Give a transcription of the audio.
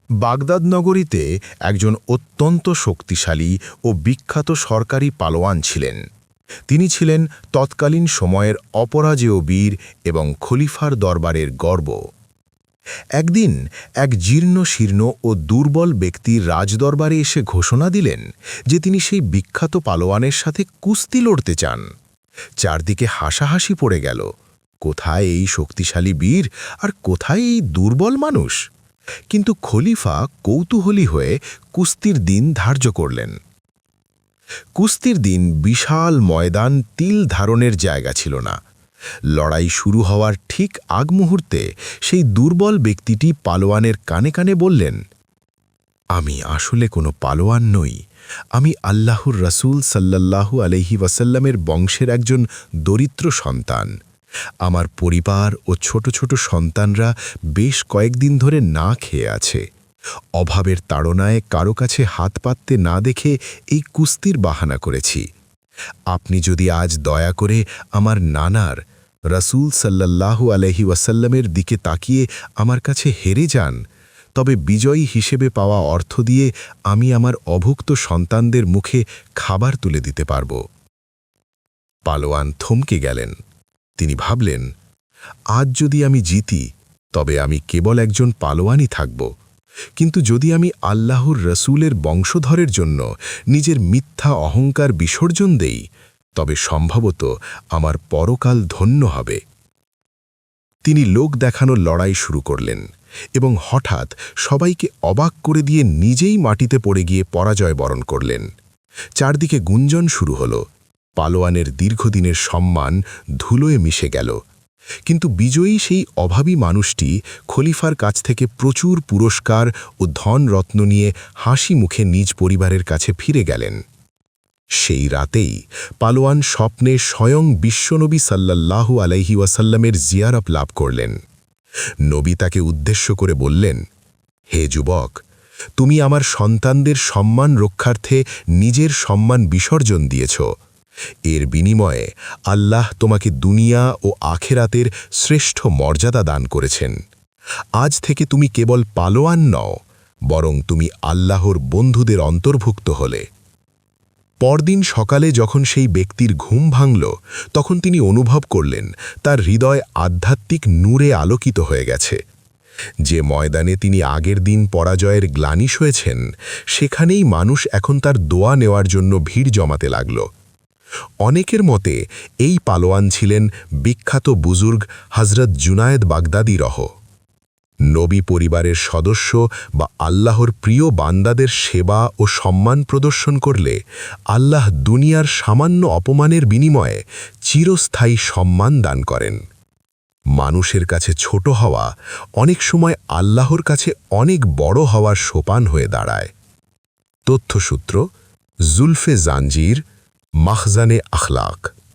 Baghdad নগরীতে একজন অত্যন্ত শক্তিশালী ও বিখ্যাত সরকারি পালোয়ান ছিলেন। তিনি ছিলেন তৎকালীন সময়ের অপরাজেয় বীর এবং খলিফার দরবারের গর্ব। একদিন এক জীর্ণ শীর্ণ ও দুর্বল ব্যক্তির রাজদরবারে এসে ঘোষণা দিলেন যে তিনি সেই বিখ্যাত পালোয়ানের সাথে কুস্তি লড়তে চান। চারদিকে হাসাহাসি পড়ে গেল। কোথায় এই শক্তিশালী বীর আর কোথায় এই দুর্বল মানুষ? কিন্তু খলিফা কৌতূহলী হয়ে কুস্তির দিন ধার্য করলেন। কুস্তির দিন বিশাল ময়দান, তিল ধারণের জায়গা ছিল না। লড়াই শুরু হওয়ার ঠিক আগ মুহূর্তে সেই দুর্বল ব্যক্তিটি পালোয়ানের কানে কানে বললেন, আমি আসলে কোনো পালোয়ান নই। আমি আল্লাহর রাসূল সাল্লাল্লাহু আলাইহি ওয়াসাল্লামের বংশের একজন দরিদ্র সন্তান। আমার পরিবার ও ছোট ছোট সন্তানরা বেশ কয়েকদিন ধরে না খেয়ে আছে। অভাবের তাড়নায় কারো কাছে হাত পাততে না দেখে এই কুস্তির বাহানা করেছি। আপনি যদি আজ দয়া করে আমার নানার রাসূল সাল্লাল্লাহু আলাইহি ওয়াসাল্লামের দিকে তাকিয়ে আমার কাছে হেরে যান, তবে বিজয়ী হিসেবে পাওয়া অর্থ দিয়ে আমি আমার অভুক্ত সন্তানদের মুখে খাবার তুলে দিতে পারব। পালোয়ান থমকে গেলেন। তিনি ভাবলেন, আজ যদি আমি জিতি তবে আমি কেবল একজন পালোয়ানই থাকব, কিন্তু যদি আমি আল্লাহর রসুলের বংশধরের জন্য নিজের মিথ্যা অহংকার বিসর্জন দেই তবে সম্ভবত আমার পরকাল ধন্য হবে। তিনি লোক দেখানোর লড়াই শুরু করলেন এবং হঠাৎ সবাইকে অবাক করে দিয়ে নিজেই মাটিতে পড়ে গিয়ে পরাজয় বরণ করলেন। চারদিকে গুঞ্জন শুরু হল। পালোয়ানের দীর্ঘদিনের সম্মান ধুলোয় মিশে গেল। কিন্তু বিজয়ী সেই অভাবী মানুষটি খলিফার কাছ থেকে প্রচুর পুরস্কার ও ধনরত্ন নিয়ে হাসি মুখে নিজ পরিবারের কাছে ফিরে গেলেন। সেই রাতেই পালোয়ান স্বপ্নে স্বয়ং বিশ্বনবী সাল্লাল্লাহু আলাইহি ওয়াসাল্লামের জিয়ারত লাভ করলেন। নবী তাকে উদ্দেশ্য করে বললেন, হে যুবক, তুমি আমার সন্তানদের সম্মান রক্ষার্থে নিজের সম্মান বিসর্জন দিয়েছ। এর বিনিময়ে আল্লাহ তোমাকে দুনিয়া ও আখেরাতের শ্রেষ্ঠ মর্যাদা দান করেছেন। আজ থেকে তুমি কেবল পালোয়ান নও, বরং তুমি আল্লাহর বন্ধুদের অন্তর্ভুক্ত হলে। পরদিন সকালে যখন সেই ব্যক্তির ঘুম ভাঙল, তখন তিনি অনুভব করলেন তার হৃদয় আধ্যাত্মিক নূরে আলোকিত হয়ে গেছে। যে ময়দানে তিনি আগের দিন পরাজয়ের গ্লানি সয়েছেন, সেখানেই মানুষ এখন তার দোয়া নেওয়ার জন্য ভিড় জমাতে লাগল। অনেকের মতে এই পালোয়ান ছিলেন বিখ্যাত বুজুর্গ হযরত জুনায়েদ বাগদাদী রহ। নবী পরিবারের সদস্য বা আল্লাহর প্রিয় বান্দাদের সেবা ও সম্মান প্রদর্শন করলে আল্লাহ দুনিয়ার সামান্য অপমানের বিনিময়ে চিরস্থায়ী সম্মান দান করেন। মানুষের কাছে ছোট হওয়া অনেক সময় আল্লাহর কাছে অনেক বড় হওয়ার সোপান হয়ে দাঁড়ায়। তথ্যসূত্র: জুলফে জাঞ্জির, মাখজানে আখলাক।